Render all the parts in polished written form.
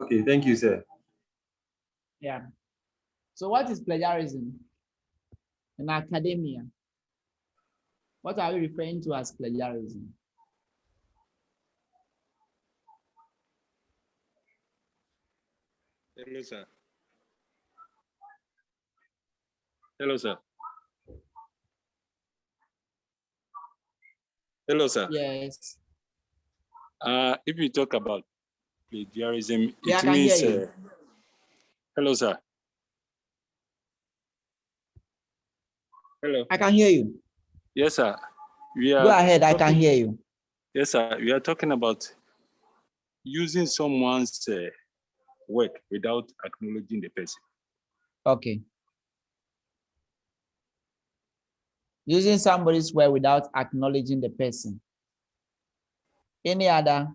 Okay, thank you, sir. Yeah. So what is plagiarism in academia? What are we referring to as plagiarism? Hello, sir. Hello, sir. Hello, sir. Yes. If we talk about plagiarism, Yeah, I it can means. hear you. Hello, sir. Hello. I can hear you. Yes, sir. We are Go ahead, I can talking- hear you. Yes, sir. We are talking about using someone's work without acknowledging the person. Okay. Using somebody's work without acknowledging the person. Any other?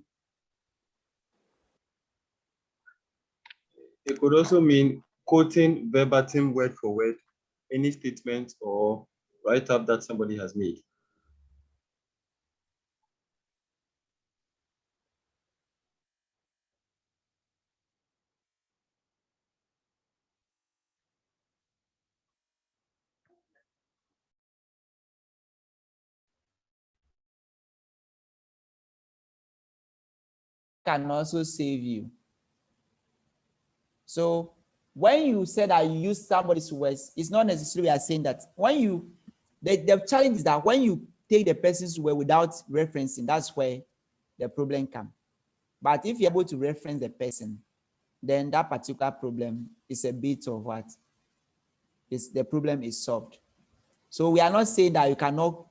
It could also mean quoting verbatim word for word any statement or write-up that somebody has made. Can also save you. So when you say that you use somebody's words, it's not necessarily as saying that when you, the challenge is that when you take the person's word without referencing, that's where the problem comes. But if you're able to reference the person, then that particular problem is a bit of what? The problem is solved. So we are not saying that you cannot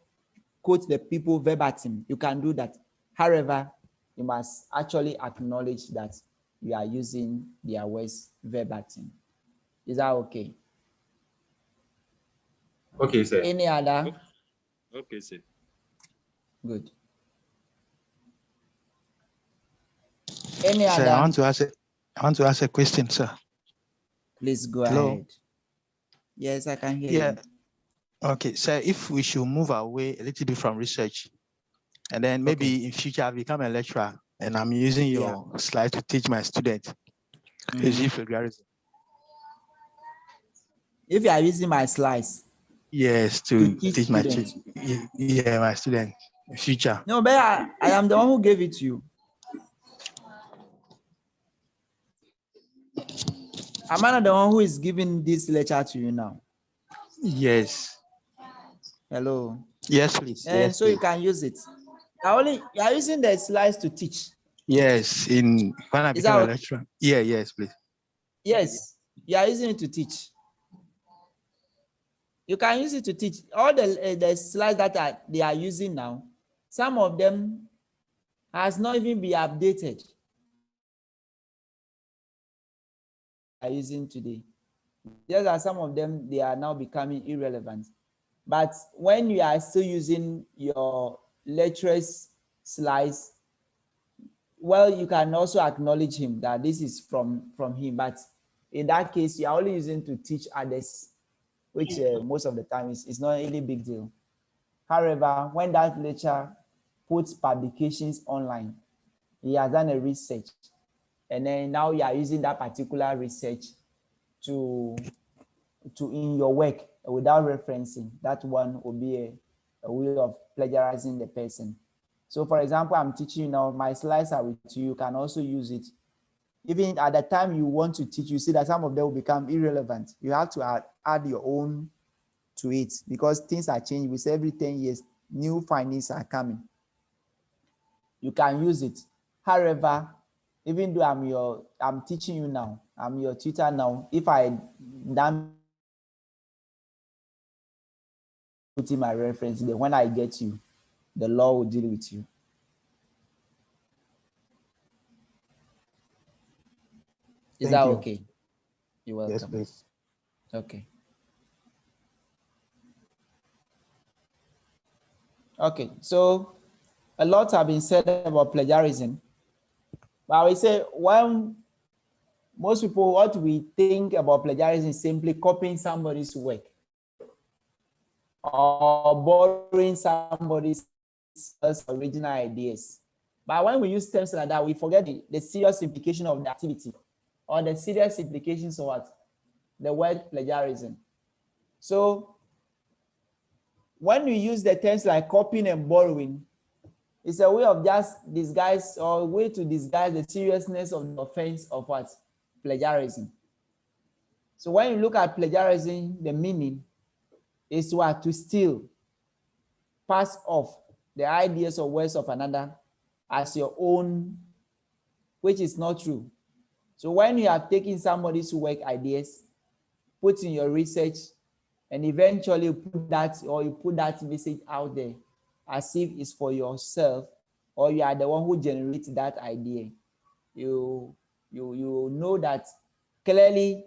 quote the people verbatim. You can do that. However, you must actually acknowledge that you are using their words verbatim. Is that okay? Okay, sir. Any other? Okay, sir. Good. Any Sir, other? I want to ask a question, sir. Please go Hello? ahead. Yes, I can hear Yeah. you. Okay, sir, if we should move away a little bit from research, and then maybe in future I become a lecturer and I'm using your slide to teach my students. Is it plagiarism? If you are using my slides. Yes, to teach my students. my students in future. No, but I am the one who gave it to you. Am I not the one who is giving this lecture to you now? Yes. Hello. Yes, please. And Yes, so please. you can use it. You are using the slides to teach. Yes, when I become a lecturer. Yeah, yes, please. Yes, you are using it to teach. You can use it to teach. All the slides that they are using now, some of them has not even been updated. Are using today. Just as some of them, they are now becoming irrelevant. But when you are still using your lecturer's slides, well, you can also acknowledge him that this is from him. But in that case, you are only using to teach others, which most of the time is not really big deal. However, when that lecturer puts publications online, he has done a research, and then now you are using that particular research to in your work without referencing, that one will be a way of plagiarizing the person. So for example, I'm teaching you now, my slides are with you, you can also use it. Even at the time you want to teach, you see that some of them will become irrelevant. You have to add your own to it because things are changing. With every 10 years, new findings are coming. You can use it. However, even though I'm teaching you now, I'm your tutor now, if I done putting my reference, then when I get you, the law will deal with you. Is that okay? You're welcome. Yes, please. Okay. Okay, so a lot have been said about plagiarism, but I will say when most people, what we think about plagiarism is simply copying somebody's work or borrowing somebody's original ideas. But when we use terms like that, we forget the serious implication of the activity or the serious implications of what? The word plagiarism. So when we use the terms like copying and borrowing, it's a way of just disguise or a way to disguise the seriousness of the offense of what? Plagiarism. So when you look at plagiarism, the meaning is what? To steal, pass off the ideas or words of another as your own, which is not true. So when you have taken somebody's work ideas, put in your research, and eventually put that message out there as if it's for yourself, or you are the one who generates that idea, you know that clearly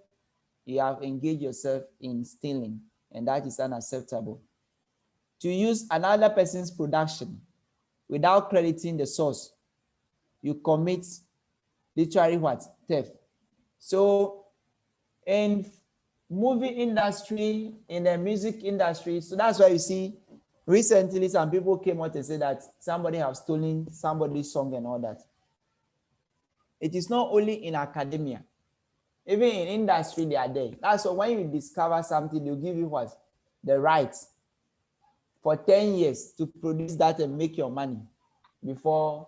you have engaged yourself in stealing, and that is unacceptable. To use another person's production without crediting the source, you commit literally what? Theft. So in movie industry, in the music industry, so that's why you see recently some people came out and said that somebody has stolen somebody's song and all that. It is not only in academia, even in industry they are there. That's why when you discover something, they'll give you what? The rights for 10 years to produce that and make your money before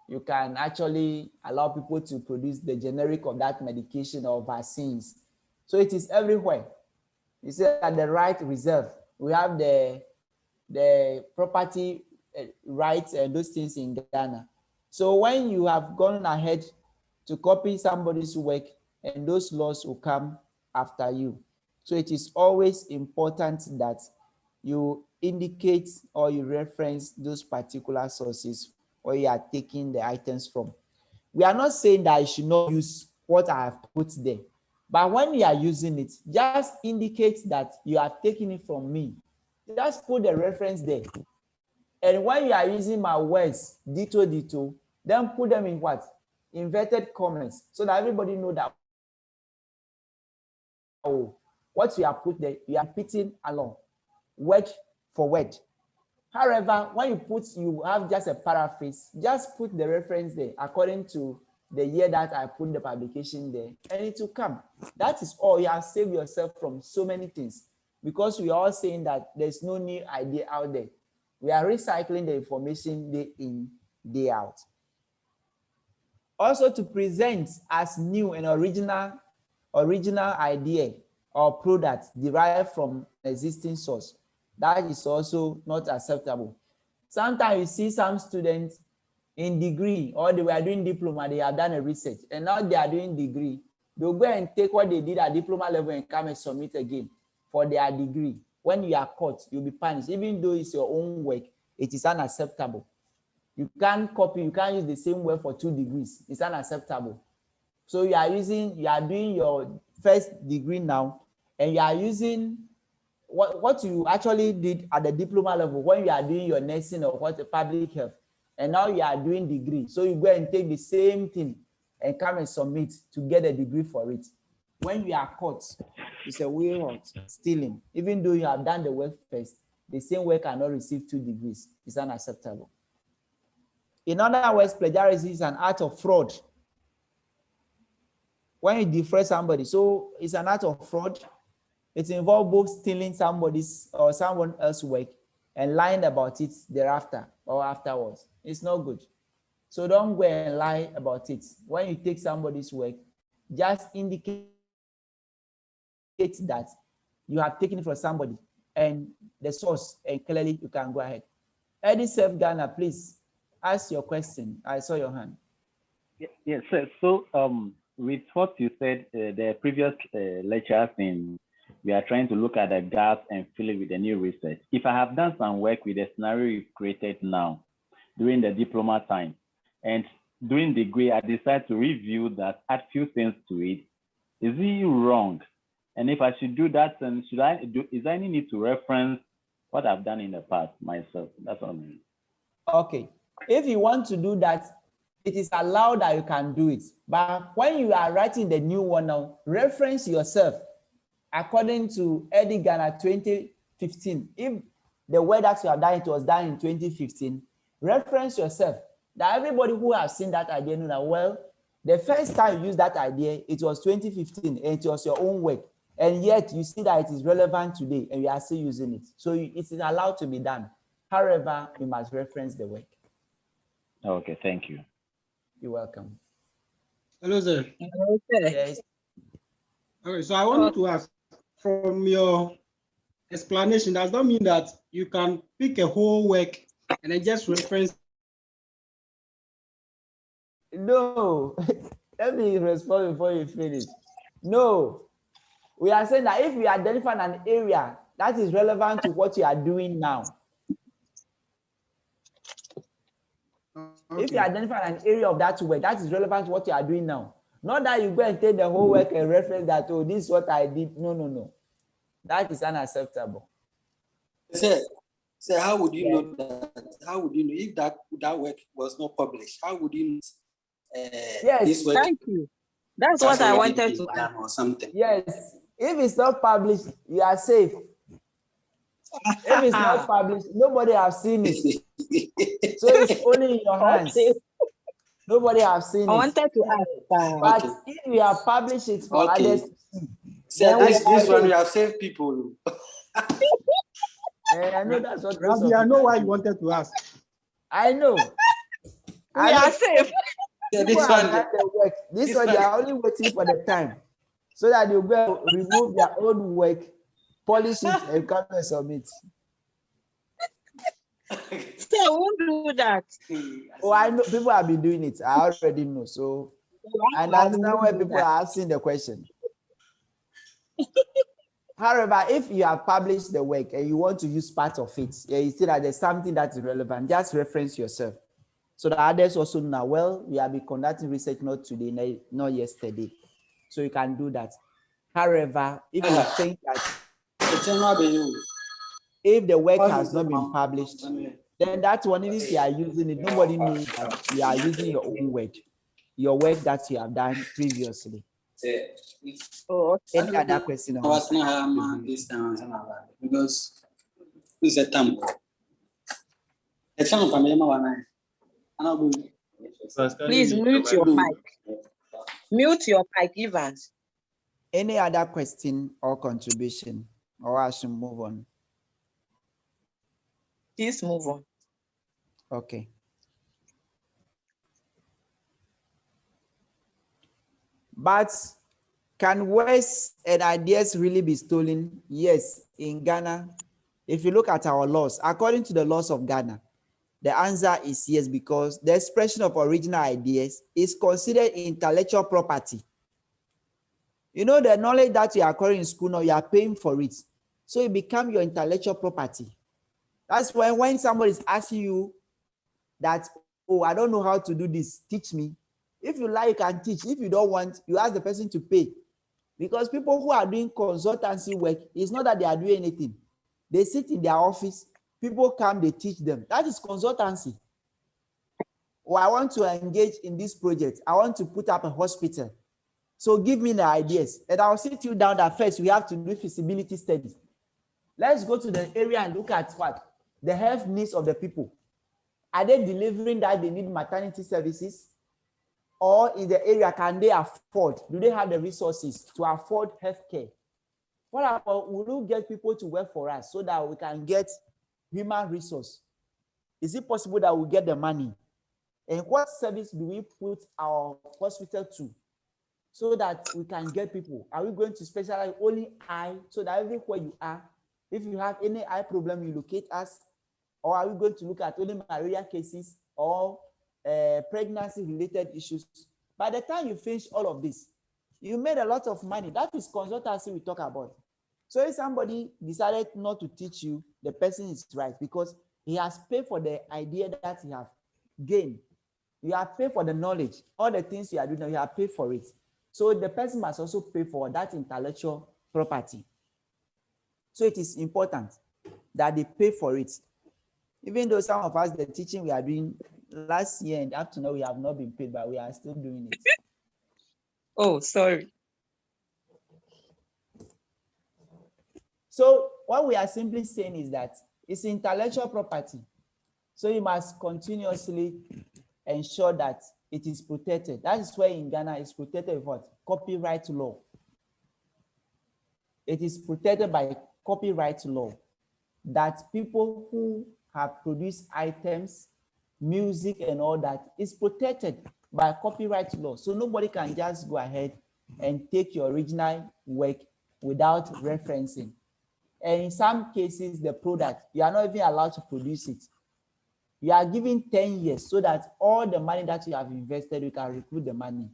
you can actually allow people to produce the generic of that medication or vaccines. So it is everywhere. You see that the right reserve, we have the property rights and those things in Ghana. So when you have gone ahead to copy somebody's work, and those laws will come after you. So it is always important that you indicate or you reference those particular sources where you are taking the items from. We are not saying that you should not use what I have put there, but when you are using it, just indicate that you have taken it from me. Just put the reference there. And when you are using my words, dito, then put them in what? Inverted commas, so that everybody know that what you have put there, you are repeating along, word for word. However, when you have just a paraphrase, just put the reference there according to the year that I put the publication there, and it will come. That is all. You have saved yourself from so many things, because we are all saying that there's no new idea out there. We are recycling the information day in, day out. Also, to present as new and original idea or product derived from existing source, that is also not acceptable. Sometimes you see some students in degree, or they were doing diploma, they have done a research, and now they are doing degree. They'll go and take what they did at diploma level and come and submit again for their degree. When you are caught, you'll be punished. Even though it's your own work, it is unacceptable. You can't copy, you can't use the same word for 2 degrees. It's unacceptable. So you are doing your first degree now, and you are using what you actually did at the diploma level when you are doing your nursing or what public health, and now you are doing degree. So you go and take the same thing and come and submit to get a degree for it. When you are caught, it's a way of stealing. Even though you have done the work first, the same work cannot receive 2 degrees. It's unacceptable. In other words, plagiarism is an act of fraud. When you defraud somebody, so it's an act of fraud. It involves both stealing somebody's or someone else's work and lying about it thereafter or afterwards. It's not good. So don't go and lie about it. When you take somebody's work, just indicate that you have taken it from somebody and the source, and clearly you can go ahead. Eddie Self Ghana, please ask your question. I saw your hand. Yes, sir. So with what you said, the previous lectures, we are trying to look at the gaps and fill it with the new research. If I have done some work with the scenario you've created now during the diploma time, and during degree, I decide to review that, add few things to it, is it wrong? And if I should do that, then is there any need to reference what I've done in the past myself? That's all I mean. Okay. If you want to do that, it is allowed that you can do it. But when you are writing the new one now, reference yourself according to Eddie Ghana 2015. If the way that you have done it was done in 2015, reference yourself. That everybody who has seen that idea know that, well, the first time you used that idea, it was 2015 and it was your own work. And yet you see that it is relevant today and you are still using it. So it is allowed to be done. However, you must reference the work. Okay, thank you. You're welcome. Hello, sir. Okay. Yes. Okay, so I want to ask, from your explanation, does that mean that you can pick a whole work and then just reference? No. Let me respond before you finish. No. We are saying that if we identify an area that is relevant to what you are doing now, if you identify an area of that work that is relevant to what you are doing now, not that you go and take the whole work and reference that, oh, this is what I did. No, no, no. That is unacceptable. Sir, how would you know that? How would you know if that work was not published? How would you know Yes, this work? Thank you. That's what I wanted to ask. Or something. Yes. If it's not published, you are safe. If it's not published, nobody has seen it. So it's only in your hands. Okay. Nobody has seen I it. wanted to ask. But Okay. if we have published it for Okay. others to see, Sir, then we this are one safe. we have saved people. I know that's what. Rabbi, I know why you wanted to ask. I know. We I know. are safe. Yeah, People this have one, done the work. This one, they are only waiting for the time so that they'll go remove their own work, polish it, and come and submit. Say, I won't do that. Oh, I know people have been doing it. I already know. So I understand why people are asking the question. However, if you have published the work and you want to use part of it, you see that there's something that is relevant, just reference yourself. So that others also know, well, we have been conducting research not today, not yesterday. So you can do that. However, if you think that if the work has not been published, then that's one, if you are using it, nobody knows that you are using your own work, your work that you have done previously. Oh, okay. Any other question? Because it's a time. Please mute your mic. Mute your mic, Evans. Any other question or contribution, or I should move on? Please move on. Okay. But can words and ideas really be stolen? Yes, in Ghana, if you look at our laws, according to the laws of Ghana, the answer is yes, because the expression of original ideas is considered intellectual property. You know, the knowledge that you are acquiring in school now, you are paying for it. So it becomes your intellectual property. That's why when somebody is asking you that, oh, I don't know how to do this, teach me. If you like, you can teach. If you don't want, you ask the person to pay. Because people who are doing consultancy work, it's not that they are doing anything. They sit in their office, people come, they teach them. That is consultancy. Oh, I want to engage in this project. I want to put up a hospital. So give me the ideas. And I'll sit you down that first we have to do feasibility studies. Let's go to the area and look at what? The health needs of the people. Are they delivering that they need maternity services? Or in the area, can they afford? Do they have the resources to afford healthcare? What about, will we get people to work for us so that we can get human resource? Is it possible that we get the money? And what service do we put our hospital to so that we can get people? Are we going to specialize only eye so that everywhere you are, if you have any eye problem, you locate us? Or are we going to look at only malaria cases or pregnancy-related issues? By the time you finish all of this, you made a lot of money. That is consultancy we talk about. So if somebody decided not to teach you, the person is right because he has paid for the idea that he has gained. You have paid for the knowledge, all the things you are doing, you have paid for it. So the person must also pay for that intellectual property. So it is important that they pay for it. Even though some of us, the teaching we are doing last year and up to now, we have not been paid, but we are still doing it. Oh, sorry. So what we are simply saying is that it's intellectual property. So you must continuously ensure that it is protected. That is why in Ghana it's protected with what? Copyright law. It is protected by copyright law, that people who have produced items, music and all that is protected by copyright law. So nobody can just go ahead and take your original work without referencing. And in some cases, the product, you are not even allowed to produce it. You are given 10 years so that all the money that you have invested, you can recoup the money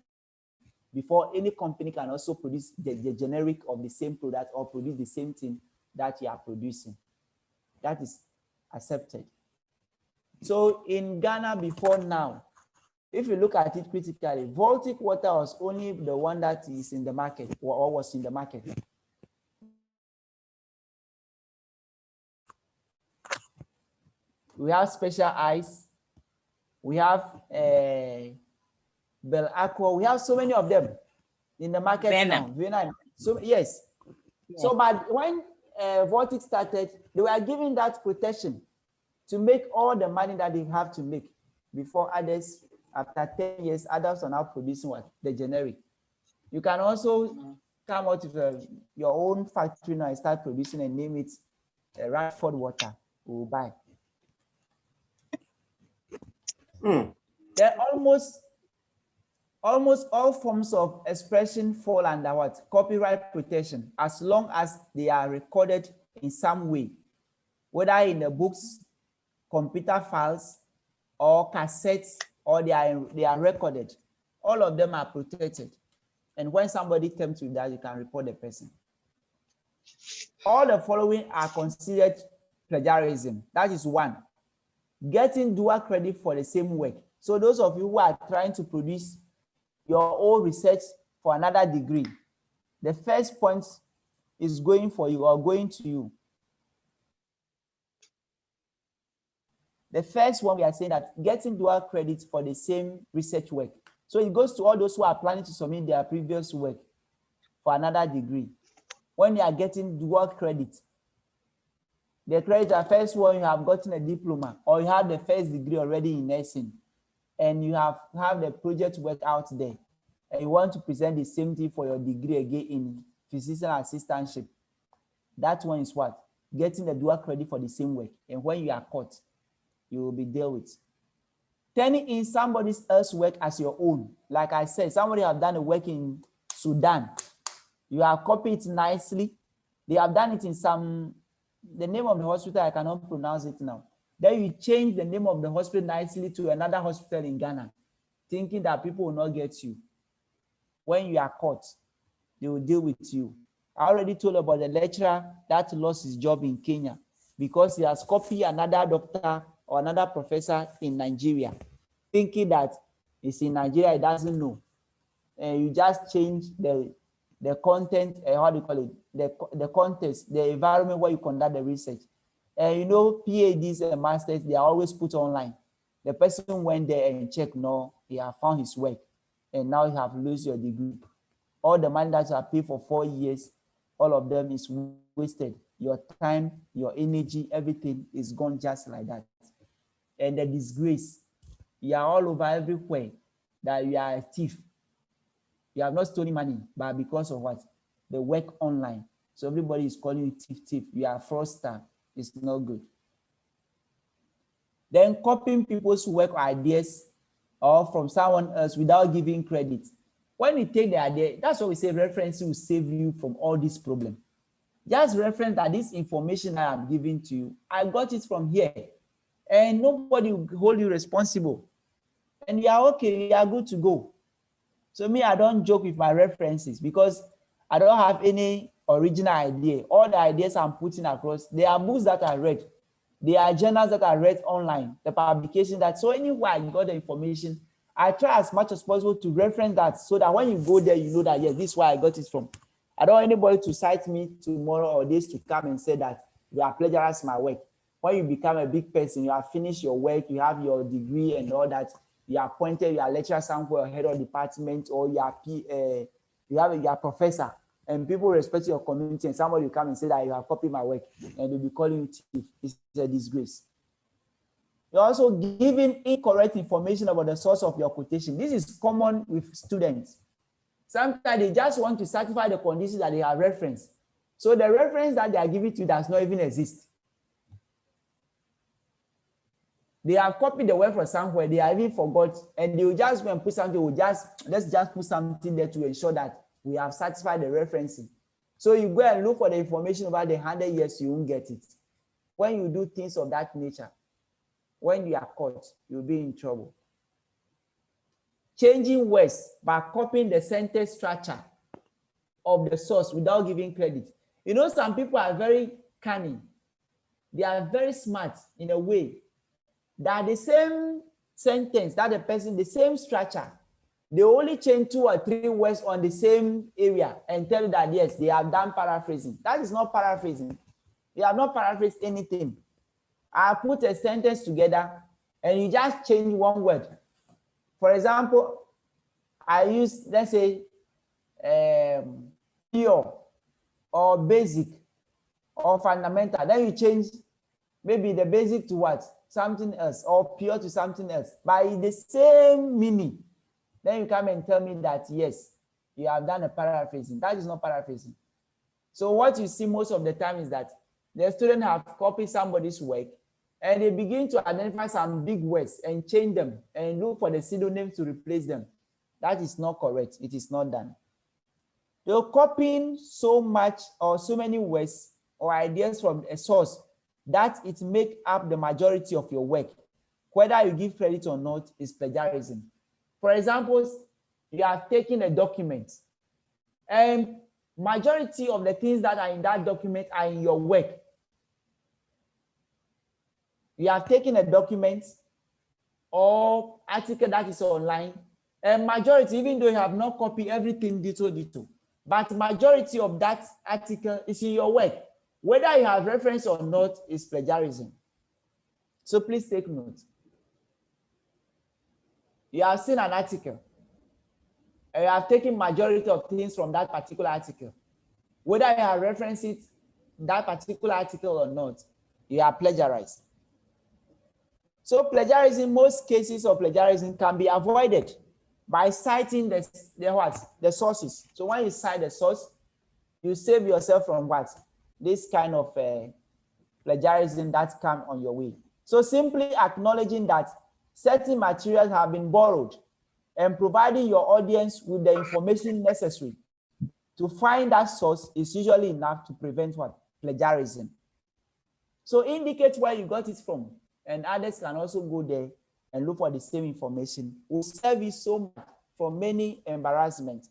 before any company can also produce the generic of the same product or produce the same thing that you are producing. That is accepted. So in Ghana before now, if you look at it critically, Voltic water was only the one that is in the market or was in the market. We have Special Ice, we have Bell Aqua, we have so many of them in the market now. So yes. Yeah. So but when Voltic started, they were giving that protection to make all the money that they have to make before others, after 10 years, others are now producing what? The generic. You can also come out with your own factory now and start producing and name it Radford Water. We'll buy. There are almost all forms of expression fall under what? Copyright protection, as long as they are recorded in some way, whether in the books, computer files, or cassettes, or they are recorded. All of them are protected. And when somebody comes with that, you can report the person. All the following are considered plagiarism. That is one. Getting dual credit for the same work. So those of you who are trying to produce your own research for another degree, the first point is going for you or going to you. The first one, we are saying that getting dual credit for the same research work. So it goes to all those who are planning to submit their previous work for another degree. When you are getting dual credit, the credit, the first one, you have gotten a diploma or you have the first degree already in nursing and you have the project work out there and you want to present the same thing for your degree again in physician assistantship. That one is what? Getting the dual credit for the same work. And when you are caught, you will be dealt with. Turning in somebody else's work as your own. Like I said, somebody have done a work in Sudan. You have copied it nicely. They have done it in the name of the hospital, I cannot pronounce it now. Then you change the name of the hospital nicely to another hospital in Ghana, thinking that people will not get you. When you are caught, they will deal with you. I already told about the lecturer that lost his job in Kenya because he has copied another doctor or another professor in Nigeria, thinking that it's in Nigeria, he doesn't know. And you just change the content, how do you call it? The context, the environment where you conduct the research. And you know, PhDs and masters, they are always put online. The person went there and checked, no, he has found his work. And now you have lost your degree. All the money that you have paid for 4 years, all of them is wasted. Your time, your energy, everything is gone just like that. And the disgrace, you are all over everywhere that you are a thief. You have not stolen money, but because of what? The work online. So everybody is calling you thief. You are a fraudster. It's not good. Then copying people's work ideas or from someone else without giving credit. When you take the idea, that's what we say reference will save you from all this problem. Just reference that this information I am giving to you, I got it from here. And nobody will hold you responsible. And you are okay, you are good to go. So me, I don't joke with my references because I don't have any original idea. All the ideas I'm putting across, they are books that I read. They are journals that I read online, the publication that, so anywhere I got the information, I try as much as possible to reference that so that when you go there, you know that, yes, this is where I got it from. I don't want anybody to cite me tomorrow or this to come and say that you are plagiarizing my work. When you become a big person, you have finished your work, you have your degree and all that, you are appointed, you are lecturer somewhere, head of department, or you are you are professor, and people respect your community, and somebody will come and say that you have copied my work, and they'll be calling you thief. It's a disgrace. You're also giving incorrect information about the source of your quotation. This is common with students. Sometimes they just want to satisfy the conditions that they have referenced. So the reference that they are giving to does not even exist. They have copied the word from somewhere, they have even forgot, and they will just go and put something, let's just put something there to ensure that we have satisfied the referencing. So you go and look for the information about the 100 years, you won't get it. When you do things of that nature, when you are caught, you'll be in trouble. Changing words by copying the sentence structure of the source without giving credit. You know, some people are very cunning. They are very smart in a way that the same sentence, that the person, the same structure, they only change 2 or 3 words on the same area and tell you that, yes, they have done paraphrasing. That is not paraphrasing. They have not paraphrased anything. I put a sentence together and you just change 1 word. For example, I use, let's say, pure or basic or fundamental. Then you change maybe the basic to what? Something else, or pure to something else. By the same meaning. Then you come and tell me that, yes, you have done a paraphrasing. That is not paraphrasing. So what you see most of the time is that the student have copied somebody's work and they begin to identify some big words and change them and look for the pseudonyms to replace them. That is not correct. It is not done. You're copying so much or so many words or ideas from a source that it makes up the majority of your work. Whether you give credit or not is plagiarism. For example, you are taking a document and majority of the things that are in that document are in your work. You have taken a document or article that is online, and majority, even though you have not copied everything detail, but majority of that article is in your work. Whether you have reference or not is plagiarism. So please take note. You have seen an article, and you have taken majority of things from that particular article. Whether you have referenced it, that particular article or not, you are plagiarized. So plagiarism, most cases of plagiarism can be avoided by citing the sources. So when you cite the source, you save yourself from what? This kind of plagiarism that comes on your way. So simply acknowledging that certain materials have been borrowed and providing your audience with the information necessary to find that source is usually enough to prevent what? Plagiarism. So indicate where you got it from, and others can also go there and look for the same information. It will save you so much from many embarrassments.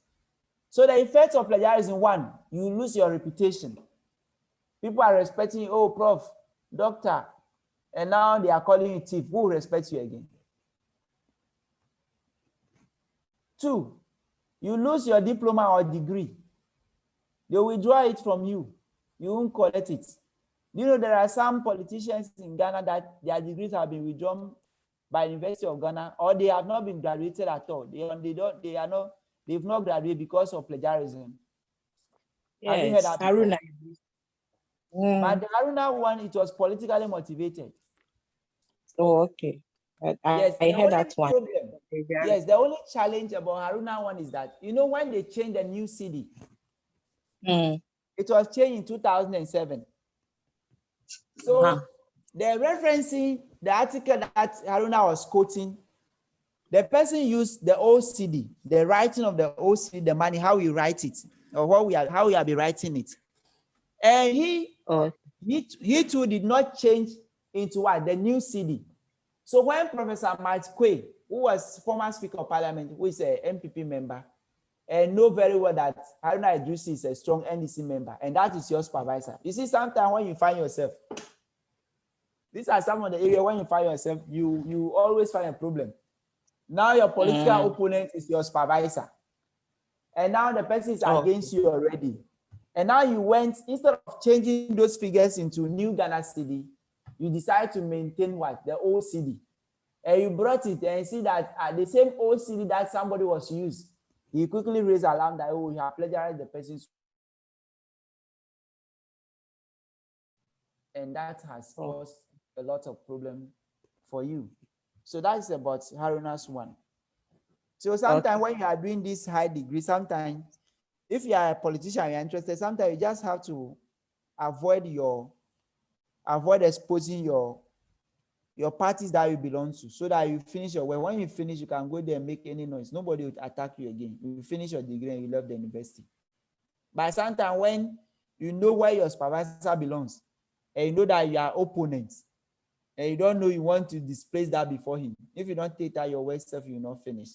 So the effects of plagiarism: 1, you lose your reputation. People are respecting you, oh, prof, doctor, and now they are calling you thief. Who will respect you again? 2, you lose your diploma or degree. They will withdraw it from you. You won't collect it. You know, there are some politicians in Ghana that their degrees have been withdrawn by the University of Ghana, or they have not been graduated at all. They've not graduated because of plagiarism. Yes, have you heard that? Haruna. But the Haruna one, it was politically motivated. Oh, okay. Yes, I heard that one. Yes, the only challenge about Haruna one is that, you know, when they changed the new CD, it was changed in 2007. So they're referencing the article that Haruna was quoting. The person used the old CD, the writing of the old CD, the money, how we write it, or how we have been writing it. And he too did not change into what? The new CD. So when Professor Mike Quay, who was former Speaker of Parliament, who is a MPP member, and know very well that Haruna Idrisi is a strong NDC member, and that is your supervisor. You see, sometimes when you find yourself, these are some of the areas when you find yourself, you always find a problem. Now your political opponent is your supervisor, and now the person is against you already. And now you went, instead of changing those figures into new Ghana CD, you decide to maintain what? The old CD. And you brought it and see that the same old CD that somebody was used, he quickly raised alarm that, oh, you have plagiarized the person's. And that has caused a lot of problem for you. So that's about Haruna's one. So sometimes when you are doing this high degree, sometimes if you are a politician, you're interested, sometimes you just have to avoid exposing your parties that you belong to, so that you finish your work. When you finish, you can go there and make any noise. Nobody will attack you again. You finish your degree and you left the university. But sometimes when you know where your supervisor belongs, and you know that you are opponents, and you don't know you want to displace that before him, if you don't take out your work stuff, you will not finish.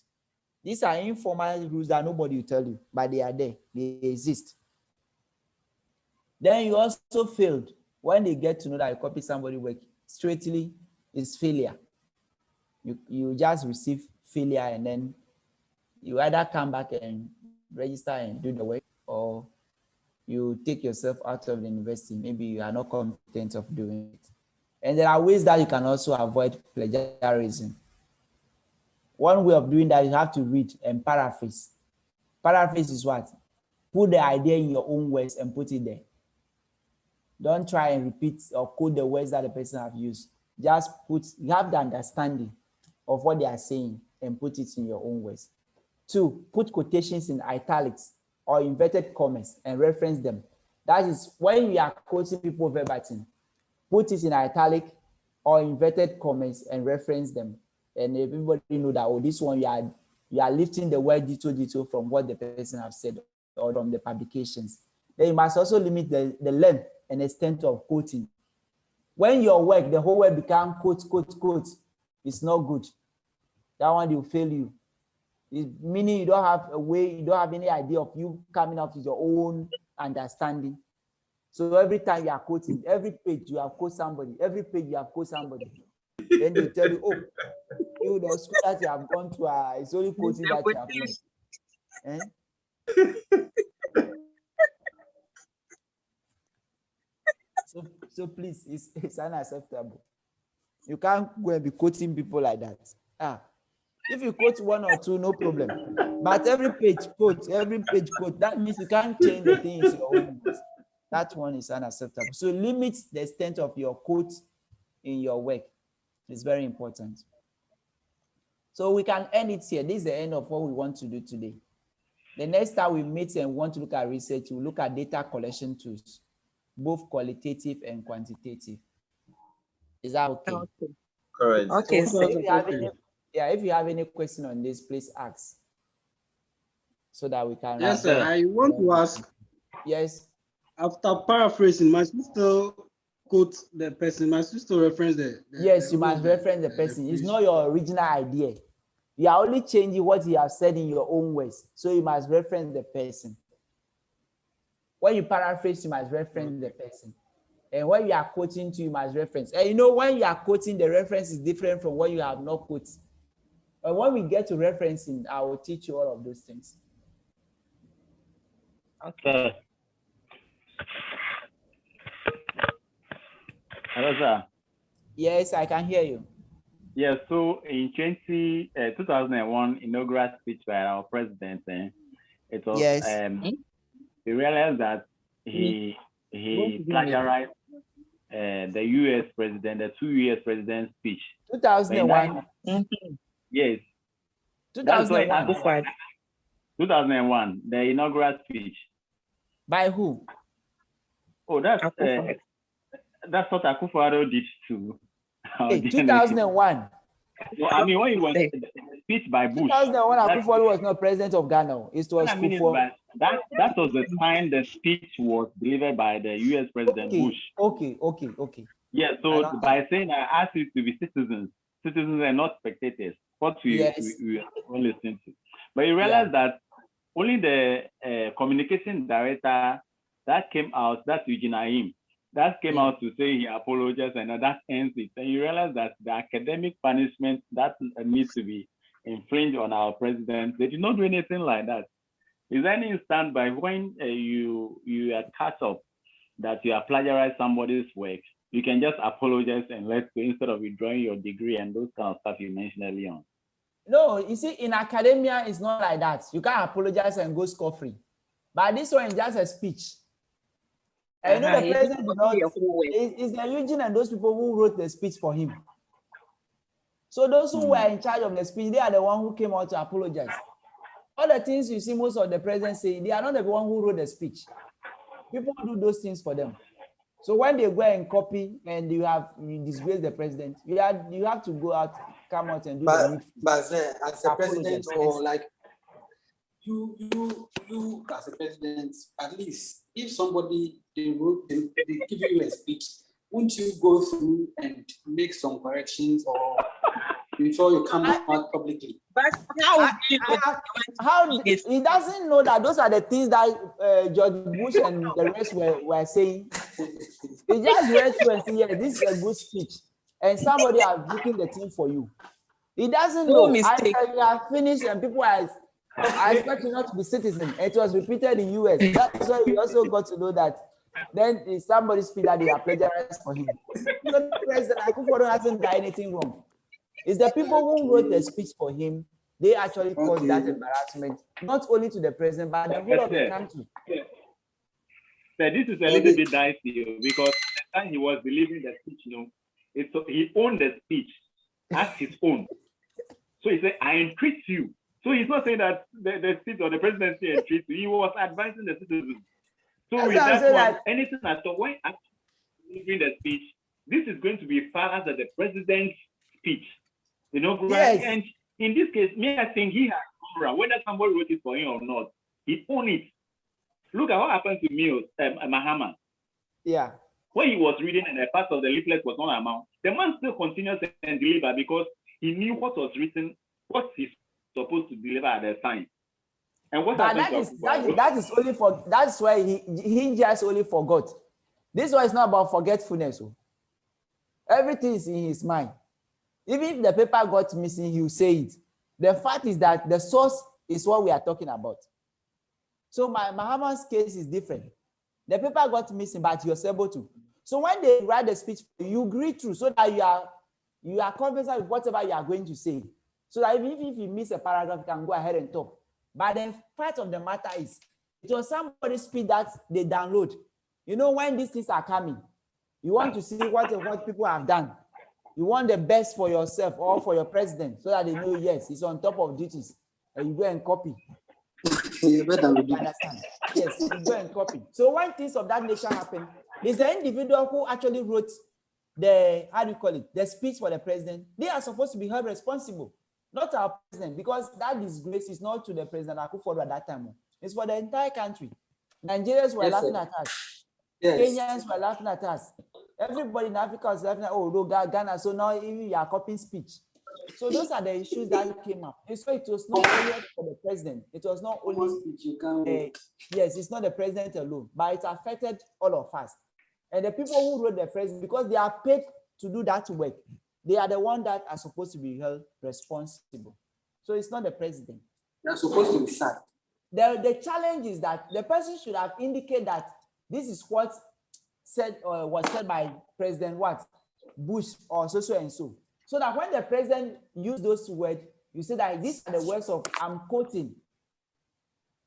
These are informal rules that nobody will tell you, but they are there. They exist. Then you also failed when they get to know that you copy somebody's work. Straightly is failure. You just receive failure, and then you either come back and register and do the work, or you take yourself out of the university. Maybe you are not competent of doing it. And there are ways that you can also avoid plagiarism. One way of doing that, you have to read and paraphrase. Paraphrase is what? Put the idea in your own words and put it there. Don't try and repeat or quote the words that the person have used. Just you have the understanding of what they are saying and put it in your own words. 2, put quotations in italics or inverted commas and reference them. That is when you are quoting people verbatim, put it in italic or inverted commas and reference them. And everybody know that, oh, this one you are lifting the word detail from what the person have said or from the publications. Then you must also limit the length and extent of quoting. When your work, the whole work become quote, it's not good. That one will fail you. Meaning you don't have a way, you don't have any idea of you coming up with your own understanding. So every time you are quoting, every page you have quote somebody, every page you have quote somebody. Then they tell you, oh, you the school that you have gone to, it's only quoting that you have learned. So please, it's unacceptable. You can't go and be quoting people like that. If you quote 1 or 2, no problem. But every page quote, that means you can't change the things in your own words. That one is unacceptable. So limit the extent of your quote in your work. It's very important. So we can end it here. This is the end of what we want to do today. The next time we meet and want to look at research, we'll look at data collection tools, both qualitative and quantitative. Is that okay? Okay. Correct. Okay. So if you have any question on this, please ask, so that we can. Yes, sir. I want to ask. Yes. After paraphrasing, must we still quote the person? Must we still reference the yes, you must reference the person. It's not your original idea. You are only changing what you have said in your own words. So you must reference the person. When you paraphrase, you must reference the person. And when you are quoting to, you must reference. And you know, when you are quoting, the reference is different from what you have not quoted. But when we get to referencing, I will teach you all of those things. Okay. Hello, sir. Yes, I can hear you. Yeah, so in 2001 inaugural speech by our president, it was yes. We realized that he plagiarized the U.S. president, the 2 U.S. president speech. 2001. Yes. 2001. 2001, the inaugural speech. By who? Oh, that's what Akufo-Addo did too. Hey, 2001. No, I mean, when it was speech by Bush. 2001, Akufo-Addo was not president of Ghana. It was Akufo. That was the time the speech was delivered by the U.S. President Bush. Okay. Yeah, so by saying I asked you to be citizens and not spectators, what we are listening to. But you realize that only the communication director that came out, that's Eugene Aim, that came out to say he apologized, and that ends it. And you realize that the academic punishment that needs to be infringed on our president, they did not do anything like that. Is there any instance by when you are caught up that you have plagiarized somebody's work, you can just apologize and let go instead of withdrawing your degree and those kind of stuff you mentioned earlier on? No, you see, in academia, it's not like that. You can't apologize and go scot-free. But this one is just a speech. And you know the president did not, it's the Eugene and those people who wrote the speech for him. So those who were in charge of the speech, they are the one who came out to apologize. All the things you see most of the presidents say, they are not the one who wrote the speech. People do those things for them. So when they go and copy and you disgrace the president, you have to go out, come out and do the needful. But as a president, or like you as a president, at least if somebody they give you a speech, won't you go through and make some corrections or before you come out publicly? But how he doesn't know that those are the things that George Bush and the rest were saying. He just read through and said, yeah, this is a good speech. And somebody are booking the team for you. He doesn't know. Until you have finished and people are expecting not to be citizen. It was repeated in US. That's why we also got to know that then somebody speak that they are plagiarized for him. So President Akufo-Addo hasn't done anything wrong. It's the people who wrote the speech for him, they actually caused that embarrassment, not only to the president, but the whole of the country. So this is a little bit dicey because at the time he was delivering the speech, he owned the speech as his own. So he said, I entreat you. So he's not saying that the speech or the presidency entreats you. He was advising the citizens. So with that one, anything at all, when delivering the speech, this is going to be filed as the president's speech. Yes. And in this case, I think he has around, whether somebody wrote it for him or not, he owned it. Look at what happened to Mills, Mahama. Yeah. When he was reading and a part of the leaflet was not amount, the man still continues and deliver because he knew what was written, what he's supposed to deliver at the time. And what that is only for, that's why he just only forgot. This one is not about forgetfulness. Everything is in his mind. Even if the paper got missing, he will say it. The fact is that the source is what we are talking about. So Mahama's case is different. The paper got missing, but he was able to. So when they write the speech, you read through so that you are conversant with whatever you are going to say. So that even if you miss a paragraph, you can go ahead and talk. But the fact of the matter is, it was somebody's speech that they download. When these things are coming, you want to see what people have done. You want the best for yourself or for your president so that they know, yes, he's on top of duties. And you go and copy. You understand? Yes, you go and copy. So when things of that nature happen, it's the individual who actually wrote the speech for the president. They are supposed to be held responsible, not our president, because that disgrace is not to the president Akufo-Addo at that time. It's for the entire country. Nigerians were laughing at us. Yes. Kenyans were laughing at us. Everybody in Africa was laughing at, Ghana, so now you are copying speech. So those are the issues that came up. And so it was not only for the president. It was not only, yes, it's not the president alone, but it affected all of us. And the people who wrote the president, because they are paid to do that work, they are the ones that are supposed to be held responsible. So it's not the president. They're supposed to be sacked. The challenge is that the person should have indicated that this is what was said by President Bush or so and so. So that when the president used those words, you say that these are the words of, I'm quoting,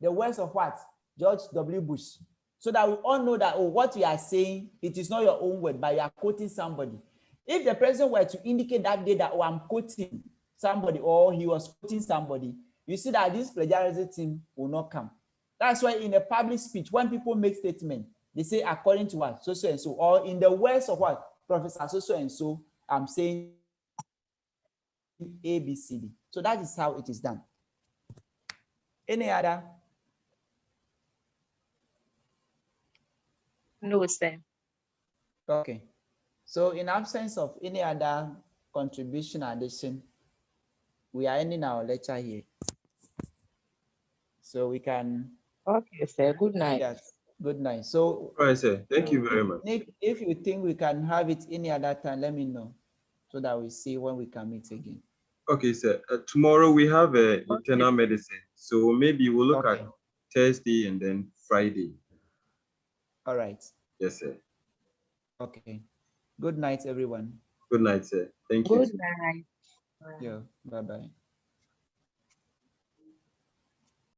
the words of what? George W. Bush. So that we all know that, what you are saying, it is not your own word, but you are quoting somebody. If the president were to indicate that day that, I'm quoting somebody, or he was quoting somebody, you see that this plagiarism thing will not come. That's why in a public speech, when people make statements, they say according to what? So and so, or in the words of what? Professor so and so, I'm saying A, B, C, D. So that is how it is done. Any other? No, sir. Okay. So in absence of any other contribution addition, we are ending our lecture here. So we can. Okay, sir. Good night. Yes. Good night. So. All right, sir. Thank you very much. Nick, if you think we can have it any other time, let me know so that we see when we can meet again. Okay, sir. Tomorrow we have internal medicine. So maybe we'll look at Thursday and then Friday. All right. Yes, sir. Okay. Good night, everyone. Good night, sir. Thank you. Good night. Yeah. Bye-bye.